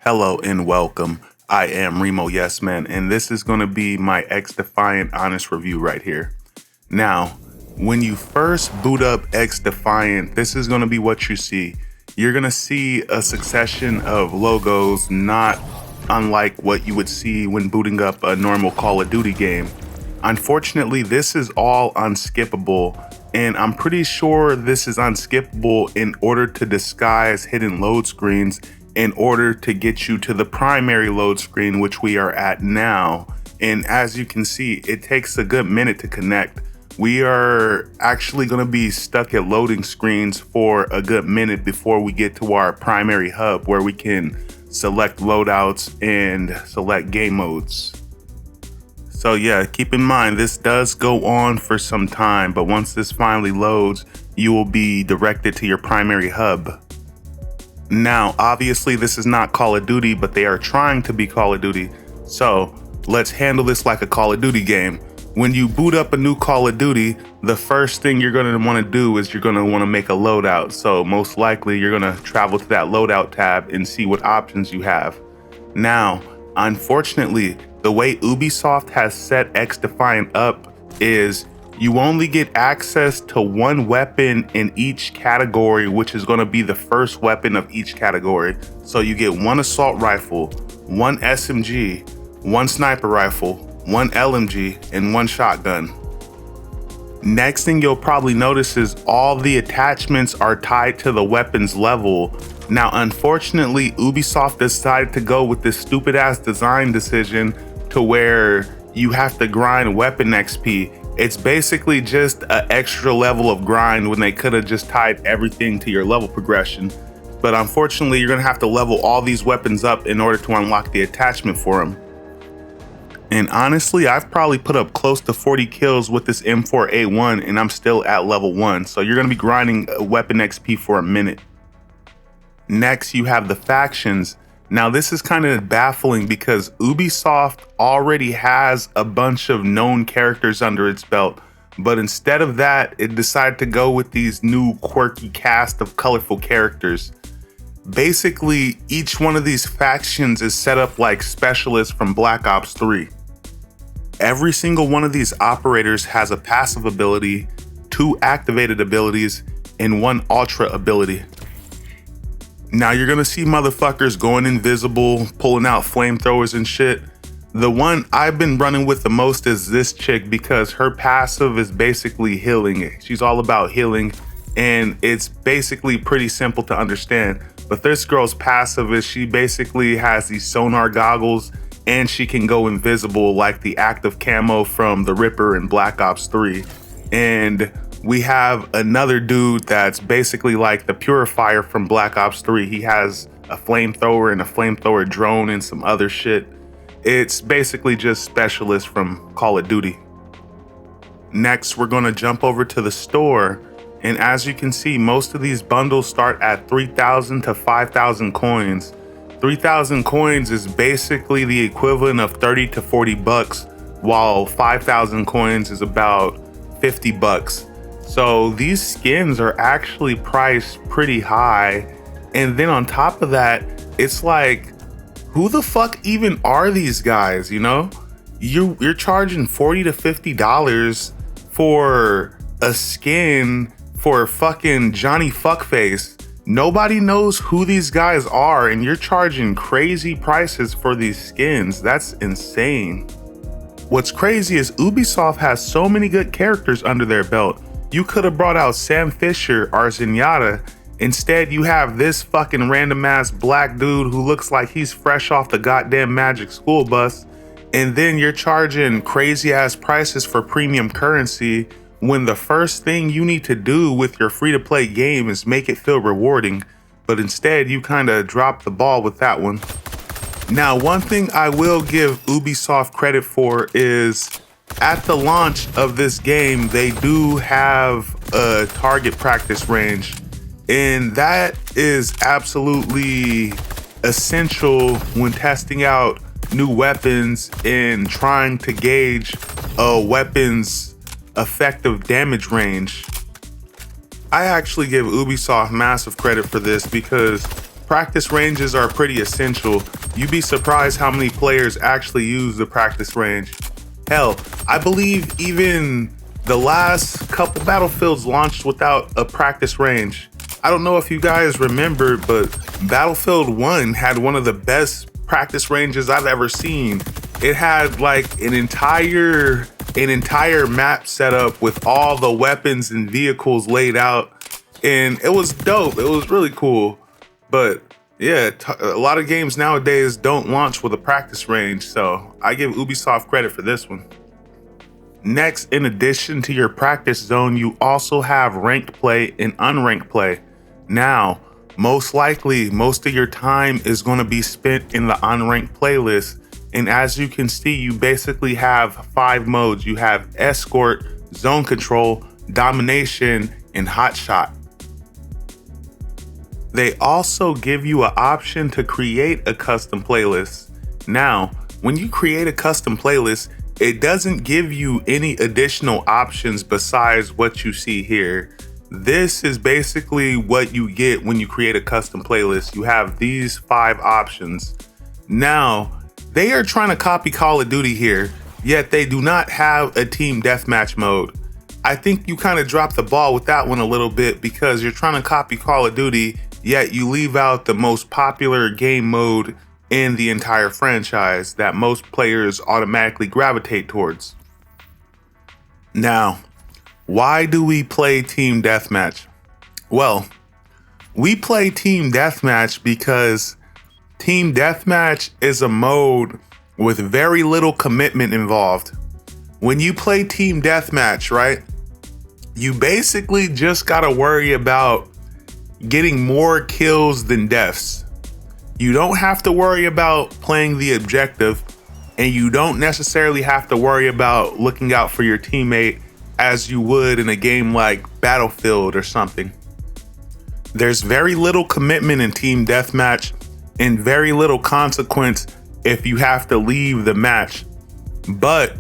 Hello and welcome. I am Remo Yesman, and this is going to be my XDefiant honest review right here. Now, when you first boot up XDefiant, this is going to be what you see. You're going to see a succession of logos not unlike what you would see when booting up a normal Call of Duty game. Unfortunately, this is all unskippable, and I'm pretty sure this is unskippable in order to disguise hidden load screens in order to get you to the primary load screen, which we are at now. And as you can see, it takes a good minute to connect. We are actually going to be stuck at loading screens for a good minute before we get to our primary hub where we can select loadouts and select game modes. So yeah, keep in mind, this does go on for some time, but once this finally loads, you will be directed to your primary hub. Now, obviously, this is not Call of Duty, but they are trying to be Call of Duty. So let's handle this like a Call of Duty game. When you boot up a new Call of Duty, the first thing you're going to want to do is you're going to want to make a loadout. So most likely you're going to travel to that loadout tab and see what options you have. Now, unfortunately, the way Ubisoft has set XDefiant up is you only get access to one weapon in each category, which is going to be the first weapon of each category. So you get one assault rifle, one SMG, one sniper rifle, one LMG, and one shotgun. Next thing you'll probably notice is all the attachments are tied to the weapon's level. Now, unfortunately, Ubisoft decided to go with this stupid ass design decision to where you have to grind weapon XP. It's basically just an extra level of grind when they could have just tied everything to your level progression. But unfortunately, you're gonna have to level all these weapons up in order to unlock the attachment for them. And honestly, I've probably put up close to 40 kills with this M4A1 and I'm still at level 1. So you're gonna be grinding weapon XP for a minute. Next, you have the factions. Now, this is kind of baffling because Ubisoft already has a bunch of known characters under its belt, but instead of that, it decided to go with these new quirky cast of colorful characters. Basically, each one of these factions is set up like specialists from Black Ops 3. Every single one of these operators has a passive ability, 2 activated abilities, and 1 ultra ability. Now you're gonna see motherfuckers going invisible, pulling out flamethrowers and shit. The one I've been running with the most is this chick because her passive is basically healing. She's all about healing and it's basically pretty simple to understand. But this girl's passive is she basically has these sonar goggles and she can go invisible like the active camo from the Ripper in Black Ops 3. And we have another dude that's basically like the Purifier from Black Ops 3. He has a flamethrower and a flamethrower drone and some other shit. It's basically just specialists from Call of Duty. Next, we're gonna jump over to the store. And as you can see, most of these bundles start at 3,000 to 5,000 coins. 3,000 coins is basically the equivalent of 30 to 40 bucks, while 5,000 coins is about 50 bucks. So these skins are actually priced pretty high. And then on top of that, it's like, who the fuck even are these guys, you know? You're charging $40 to $50 for a skin for fucking Johnny Fuckface. Nobody knows who these guys are and you're charging crazy prices for these skins. That's insane. What's crazy is Ubisoft has so many good characters under their belt. You could have brought out Sam Fisher or Zenyatta. Instead, you have this fucking random ass black dude who looks like he's fresh off the goddamn Magic School Bus. And then you're charging crazy ass prices for premium currency when the first thing you need to do with your free-to-play game is make it feel rewarding. But instead, you kind of drop the ball with that one. Now, one thing I will give Ubisoft credit for is at the launch of this game, they do have a target practice range, and that is absolutely essential when testing out new weapons and trying to gauge a weapon's effective damage range. I actually give Ubisoft massive credit for this because Practice ranges are pretty essential. You'd be surprised how many players actually use the practice range. Hell, I believe even the last couple Battlefields launched without a practice range. I don't know if you guys remember, but Battlefield 1 had one of the best practice ranges I've ever seen. It had like an entire map set up with all the weapons and vehicles laid out, and it was dope. It was really cool. But yeah, a lot of games nowadays don't launch with a practice range, so I give Ubisoft credit for this one. Next, in addition to your practice zone, you also have ranked play and unranked play. Now, most likely, most of your time is going to be spent in the unranked playlist. And as you can see, you basically have 5 modes. You have Escort, Zone Control, Domination, and Hot Shot. They also give you an option to create a custom playlist. Now, when you create a custom playlist, it doesn't give you any additional options besides what you see here. This is basically what you get when you create a custom playlist. You have these 5 options. Now, they are trying to copy Call of Duty here, yet they do not have a team deathmatch mode. I think you kind of dropped the ball with that one a little bit because you're trying to copy Call of Duty, yet you leave out the most popular game mode in the entire franchise that most players automatically gravitate towards. Now, why do we play Team Deathmatch? Well, we play Team Deathmatch because Team Deathmatch is a mode with very little commitment involved. When you play Team Deathmatch, right, you basically just gotta worry about getting more kills than deaths. You don't have to worry about playing the objective, and you don't necessarily have to worry about looking out for your teammate as you would in a game like Battlefield or something. There's very little commitment in Team Deathmatch and very little consequence if you have to leave the match. But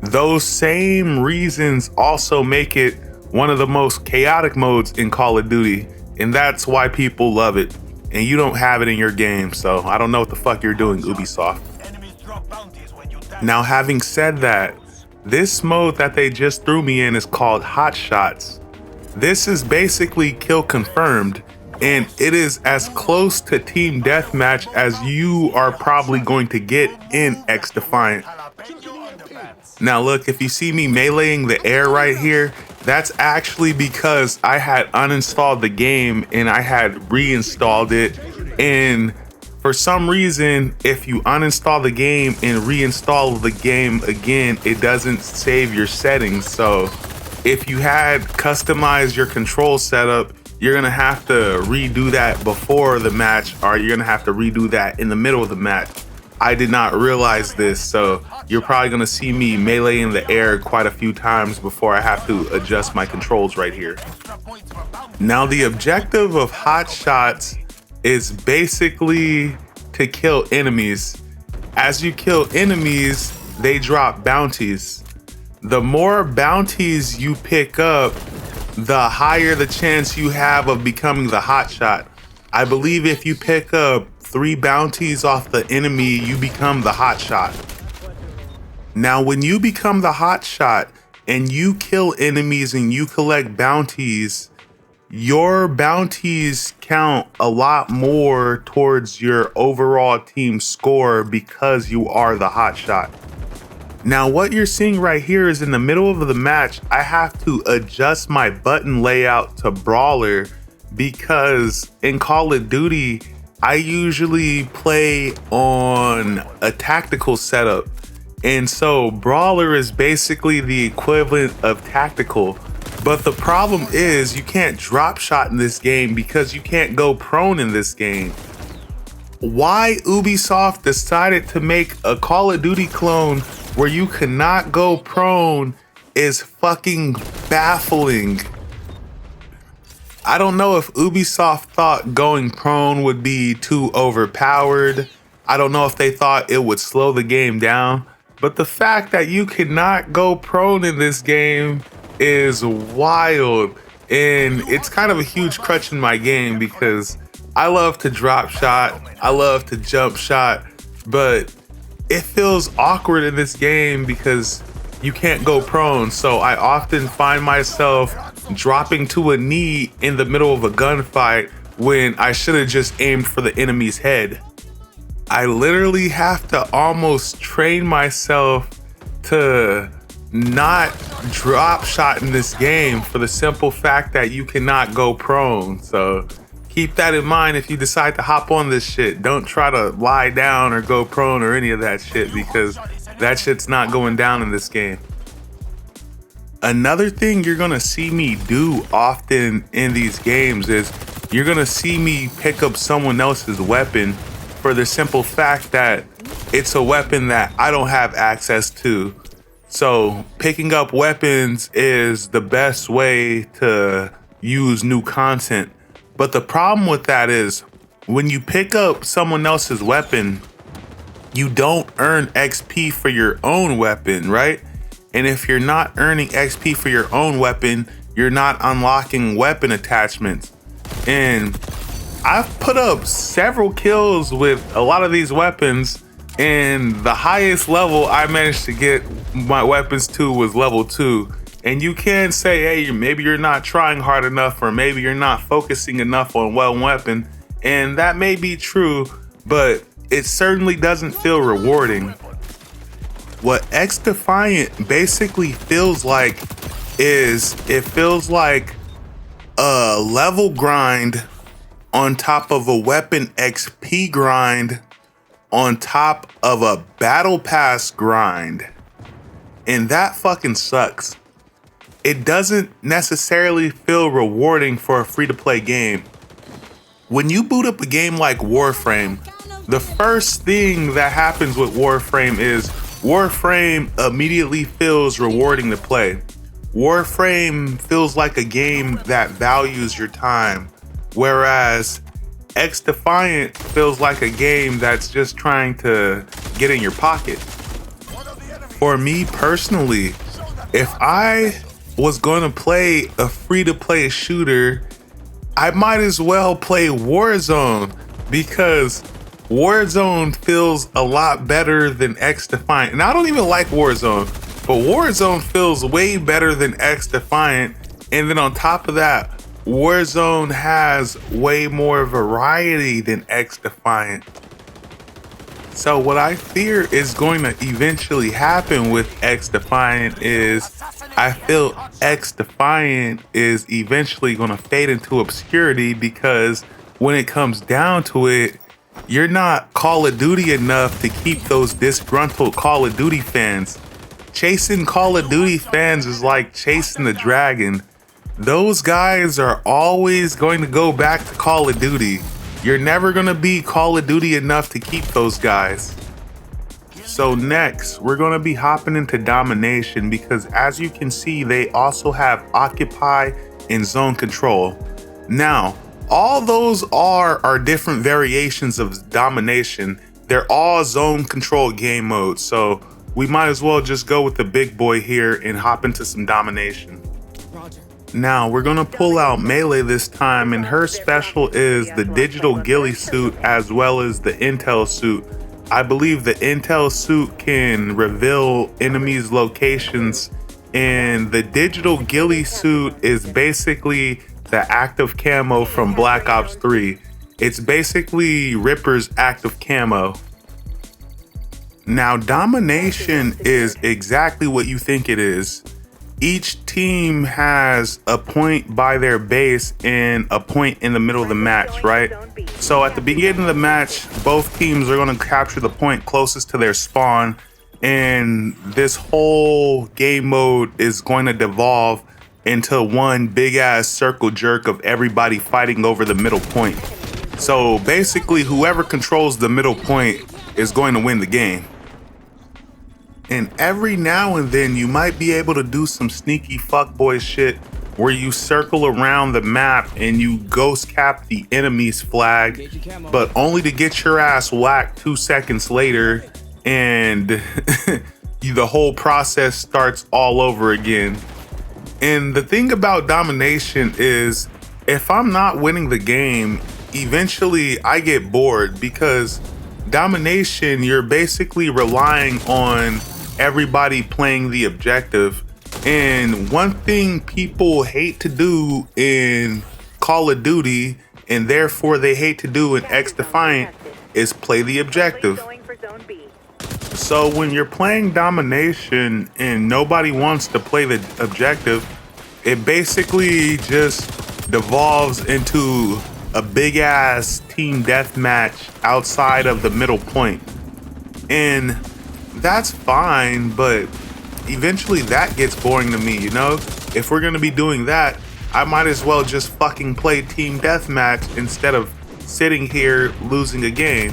those same reasons also make it one of the most chaotic modes in Call of Duty, and that's why people love it. And you don't have it in your game, so I don't know what the fuck you're doing, Ubisoft. Now, having said that, this mode that they just threw me in is called Hot Shots. This is basically kill confirmed, and it is as close to Team Deathmatch as you are probably going to get in XDefiant. Now look, if you see me meleeing the air right here, that's actually because I had uninstalled the game and I had reinstalled it. And for some reason, if you uninstall the game and reinstall the game again, it doesn't save your settings. So if you had customized your control setup, you're gonna have to redo that before the match, or you're gonna have to redo that in the middle of the match. I did not realize this, so you're probably gonna see me melee in the air quite a few times before I have to adjust my controls right here. Now, the objective of Hot Shots is basically to kill enemies. As you kill enemies, they drop bounties. The more bounties you pick up, the higher the chance you have of becoming the Hot Shot. I believe if you pick up 3 bounties off the enemy, you become the Hot Shot. Now, when you become the Hot Shot and you kill enemies and you collect bounties, your bounties count a lot more towards your overall team score because you are the Hot Shot. Now, what you're seeing right here is in the middle of the match, I have to adjust my button layout to Brawler because in Call of Duty, I usually play on a tactical setup. And so Brawler is basically the equivalent of tactical. But the problem is you can't drop shot in this game because you can't go prone in this game. Why Ubisoft decided to make a Call of Duty clone where you cannot go prone is fucking baffling. I don't know if Ubisoft thought going prone would be too overpowered. I don't know if they thought it would slow the game down. But the fact that you cannot go prone in this game is wild. And it's kind of a huge crutch in my game because I love to drop shot, I love to jump shot, but it feels awkward in this game because you can't go prone. So I often find myself dropping to a knee in the middle of a gunfight when I should have just aimed for the enemy's head. I literally have to almost train myself to not drop shot in this game for the simple fact that you cannot go prone. So keep that in mind if you decide to hop on this shit. Don't try to lie down or go prone or any of that shit, because that shit's not going down in this game. Another thing you're gonna see me do often in these games is you're gonna see me pick up someone else's weapon for the simple fact that it's a weapon that I don't have access to. So picking up weapons is the best way to use new content. But the problem with that is when you pick up someone else's weapon, you don't earn XP for your own weapon, right? And if you're not earning XP for your own weapon, you're not unlocking weapon attachments. And I've put up several kills with a lot of these weapons, and the highest level I managed to get my weapons to was level 2. And you can say, hey, maybe you're not trying hard enough, or maybe you're not focusing enough on one weapon. And that may be true, but it certainly doesn't feel rewarding. What XDefiant basically feels like is it feels like a level grind on top of a weapon XP grind on top of a battle pass grind. And that fucking sucks. It doesn't necessarily feel rewarding for a free-to-play game. When you boot up a game like Warframe, the first thing that happens with Warframe is Warframe immediately feels rewarding to play. Warframe feels like a game that values your time, whereas XDefiant feels like a game that's just trying to get in your pocket. For me personally, if I was going to play a free-to-play shooter, I might as well play Warzone, because Warzone feels a lot better than XDefiant. And I don't even like Warzone, but Warzone feels way better than XDefiant. And then on top of that, Warzone has way more variety than XDefiant. So what I fear is going to eventually happen with XDefiant is I feel XDefiant is eventually going to fade into obscurity, because when it comes down to it, you're not Call of Duty enough to keep those disgruntled Call of Duty fans. Chasing Call of Duty fans is like chasing the dragon. Those guys are always going to go back to Call of Duty. You're never going to be Call of Duty enough to keep those guys. So next, we're going to be hopping into Domination, because as you can see, they also have Occupy and Zone Control. Now, all those are different variations of Domination. They're all zone control game modes, so we might as well just go with the big boy here and hop into some Domination. Now, we're gonna pull out Melee this time, and her special is the digital ghillie suit as well as the intel suit. I believe the intel suit can reveal enemies' locations, and the digital ghillie suit is basically the active camo from Black Ops 3. It's basically Ripper's active camo. Now, Domination is exactly what you think it is. Each team has a point by their base and a point in the middle of the match, right? So at the beginning of the match, both teams are going to capture the point closest to their spawn, and this whole game mode is going to devolve into one big ass circle jerk of everybody fighting over the middle point. So basically, whoever controls the middle point is going to win the game. And every now and then you might be able to do some sneaky fuckboy shit where you circle around the map and you ghost cap the enemy's flag, but only to get your ass whacked 2 seconds later, and the whole process starts all over again. And the thing about Domination is, if I'm not winning the game, eventually I get bored because Domination, you're basically relying on everybody playing the objective. And one thing people hate to do in Call of Duty, and therefore they hate to do in XDefiant, is play the objective. So when you're playing Domination and nobody wants to play the objective, it basically just devolves into a big ass team deathmatch outside of the middle point. And that's fine, but eventually that gets boring to me, you know? If we're gonna be doing that, I might as well just fucking play team deathmatch instead of sitting here losing a game.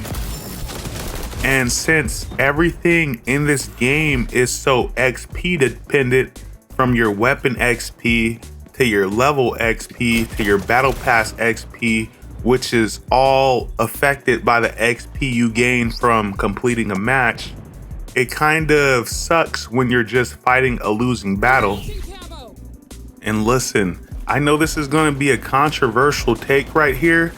And since everything in this game is so XP dependent, from your weapon XP to your level XP to your battle pass XP, which is all affected by the XP you gain from completing a match, it kind of sucks when you're just fighting a losing battle. And listen, I know this is going to be a controversial take right here,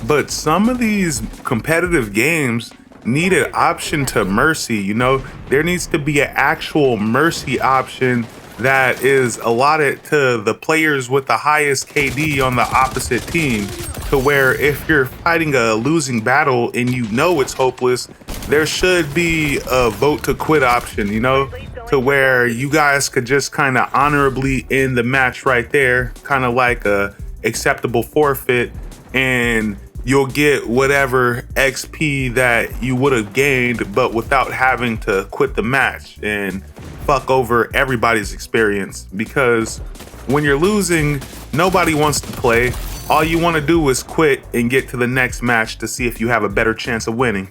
but some of these competitive games need an option to mercy, you know? There needs to be an actual mercy option that is allotted to the players with the highest KD on the opposite team, to where if you're fighting a losing battle and you know it's hopeless, there should be a vote to quit option, you know, to where you guys could just kind of honorably end the match right there, kind of like a acceptable forfeit, and you'll get whatever XP that you would have gained, but without having to quit the match and fuck over everybody's experience. Because when you're losing, nobody wants to play. All you want to do is quit and get to the next match to see if you have a better chance of winning.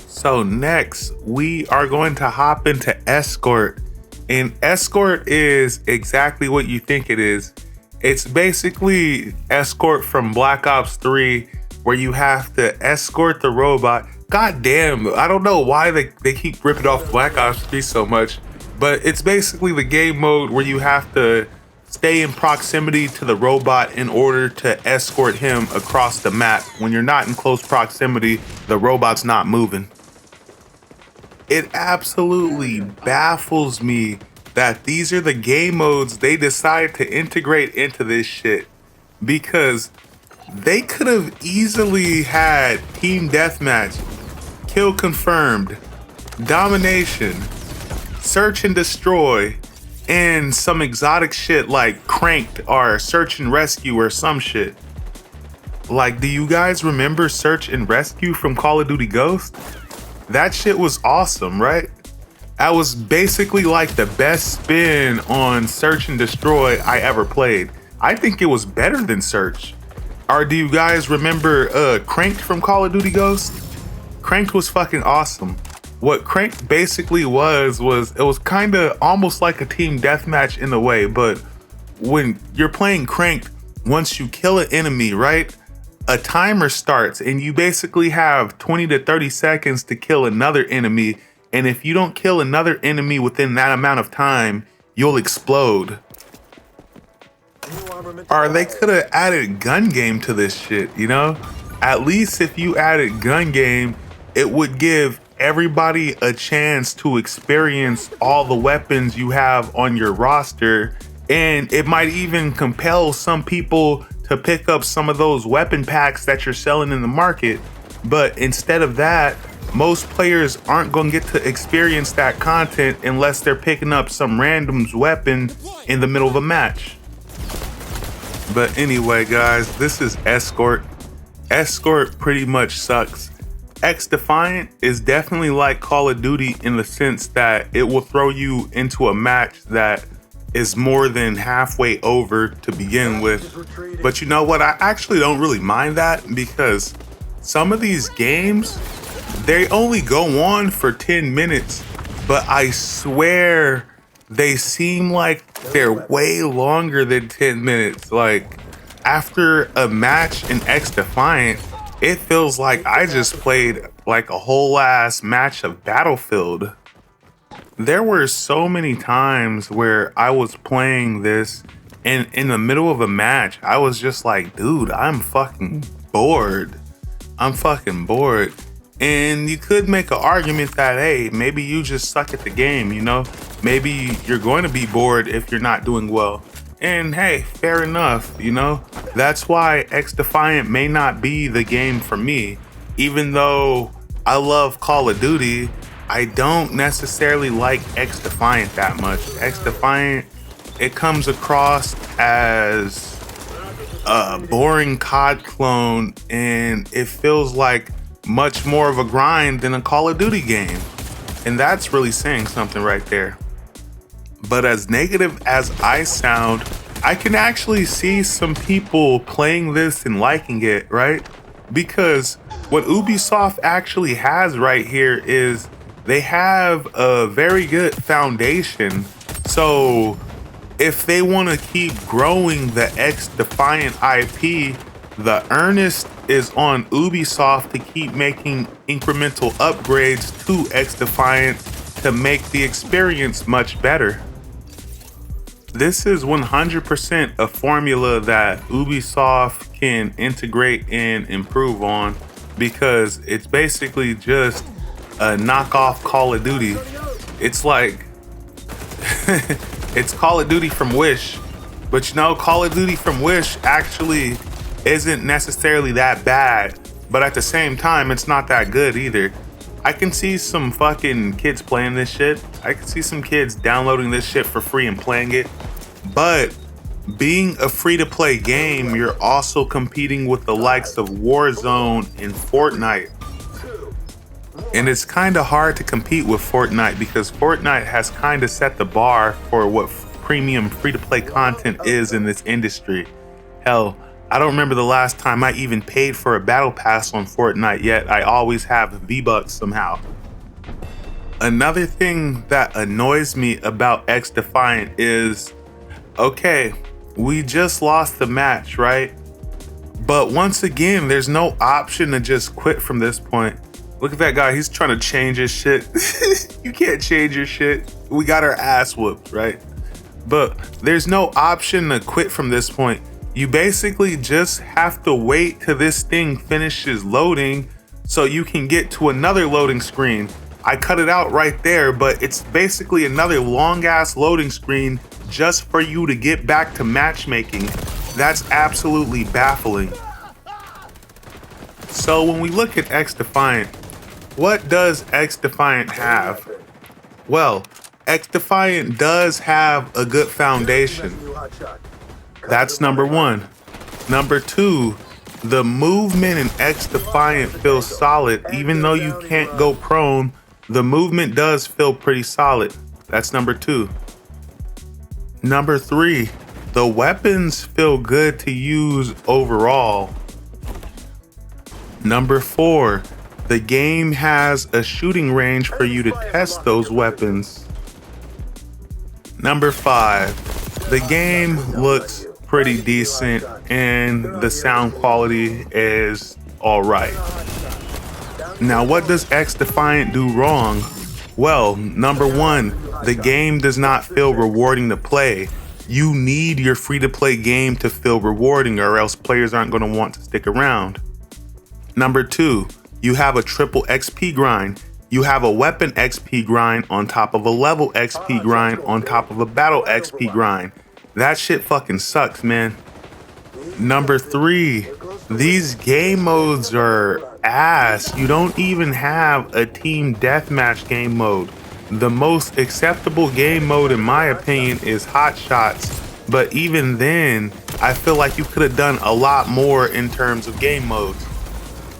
So next, we are going to hop into Escort. And Escort is exactly what you think it is. It's basically Escort from Black Ops 3, where you have to escort the robot. God damn, I don't know why they keep ripping off Black Ops 3 so much, but it's basically the game mode where you have to stay in proximity to the robot in order to escort him across the map. When you're not in close proximity, the robot's not moving. It absolutely baffles me that these are the game modes they decide to integrate into this shit, because they could have easily had team deathmatch, kill confirmed, domination, search and destroy, and some exotic shit like cranked or search and rescue or some shit. Like, do you guys remember search and rescue from Call of Duty Ghost? That shit was awesome, right? That was basically like the best spin on search and destroy I ever played. I think it was better than search. Or do you guys remember Cranked from Call of Duty Ghost? Cranked was fucking awesome. What Cranked basically was it was kind of almost like a team deathmatch in a way, but when you're playing Cranked, once you kill an enemy, right, a timer starts and you basically have 20 to 30 seconds to kill another enemy, and if you don't kill another enemy within that amount of time, you'll explode. Or they could have added gun game to this shit, you know? At least if you added gun game, it would give everybody a chance to experience all the weapons you have on your roster, and it might even compel some people to pick up some of those weapon packs that you're selling in the market. But instead of that, most players aren't going to get to experience that content unless they're picking up some random's weapon in the middle of a match. But anyway, guys, this is Escort. Escort pretty much sucks. XDefiant is definitely like Call of Duty in the sense that it will throw you into a match that is more than halfway over to begin with. But you know what? I actually don't really mind that, because some of these games, they only go on for 10 minutes, but I swear they seem like they're way longer than 10 minutes. Like, after a match in XDefiant, it feels like I just played like a whole ass match of Battlefield. There were so many times where I was playing this and in the middle of a match, I was just like, dude, I'm fucking bored. I'm fucking bored. And you could make an argument that, hey, maybe you just suck at the game, you know? Maybe you're going to be bored if you're not doing well. And hey, fair enough, you know? That's why XDefiant may not be the game for me. Even though I love Call of Duty, I don't necessarily like XDefiant that much. XDefiant, it comes across as a boring COD clone, and it feels like much more of a grind than a Call of Duty game. And that's really saying something right there. But as negative as I sound, I can actually see some people playing this and liking it, right? Because what Ubisoft actually has right here is they have a very good foundation. So if they want to keep growing the XDefiant IP, the earnest is on Ubisoft to keep making incremental upgrades to XDefiant to make the experience much better. This is 100% a formula that Ubisoft can integrate and improve on, because it's basically just a knockoff Call of Duty. It's like it's Call of Duty from Wish, but you know, Call of Duty from Wish actually isn't necessarily that bad, but at the same time, it's not that good either. I can see some fucking kids playing this shit. I can see some kids downloading this shit for free and playing it. But being a free-to-play game, you're also competing with the likes of Warzone and Fortnite. And it's kind of hard to compete with Fortnite because Fortnite has kind of set the bar for what premium free-to-play content is in this industry. Hell, I don't remember the last time I even paid for a battle pass on Fortnite, yet I always have V-Bucks somehow. Another thing that annoys me about XDefiant is, okay, we just lost the match, right? But once again, there's no option to just quit from this point. Look at that guy, he's trying to change his shit. You can't change your shit. We got our ass whooped, right? But there's no option to quit from this point. You basically just have to wait till this thing finishes loading so you can get to another loading screen. I cut it out right there, but it's basically another long ass loading screen just for you to get back to matchmaking. That's absolutely baffling. So when we look at XDefiant, what does XDefiant have? Well, XDefiant does have a good foundation. That's number one. Number two, the movement in XDefiant feels solid. Even though you can't go prone, the movement does feel pretty solid. That's number two. Number three, the weapons feel good to use overall. Number four, the game has a shooting range for you to test those weapons. Number five, the game looks pretty decent and the sound quality is all right. Now, what does XDefiant do wrong? Well, number one, the game does not feel rewarding to play. You need your free-to-play game to feel rewarding, or else players aren't going to want to stick around. Number two, you have a triple XP grind. You have a weapon XP grind on top of a level XP grind on top of a battle XP grind. That shit fucking sucks, man. Number three, these game modes are ass. You don't even have a team deathmatch game mode. The most acceptable game mode, in my opinion, is Hot Shots. But even then, I feel like you could have done a lot more in terms of game modes.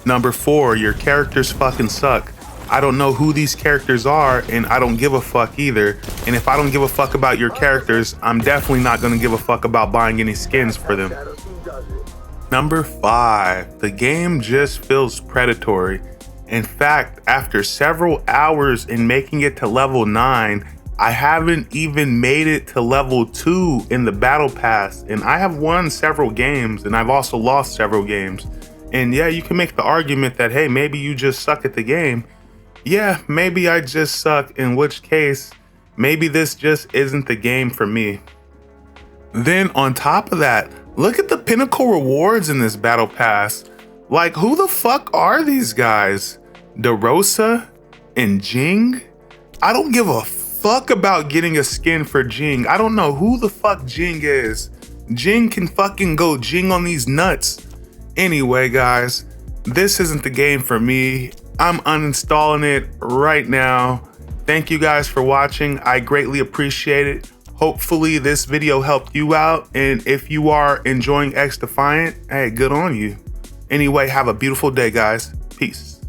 Number four, your characters fucking suck. I don't know who these characters are, and I don't give a fuck either. And if I don't give a fuck about your characters, I'm definitely not gonna give a fuck about buying any skins for them. Number five, the game just feels predatory. In fact, after several hours in making it to level 9, I haven't even made it to level 2 in the battle pass. And I have won several games, and I've also lost several games. And yeah, you can make the argument that, hey, maybe you just suck at the game. Yeah, maybe I just suck, in which case, maybe this just isn't the game for me. Then on top of that, look at the pinnacle rewards in this battle pass. Like, who the fuck are these guys? DeRosa and Jing? I don't give a fuck about getting a skin for Jing. I don't know who the fuck Jing is. Jing can fucking go Jing on these nuts. Anyway, guys, this isn't the game for me. I'm uninstalling it right now. Thank you guys for watching. I greatly appreciate it. Hopefully this video helped you out. And if you are enjoying XDefiant, hey, good on you. Anyway, have a beautiful day, guys. Peace.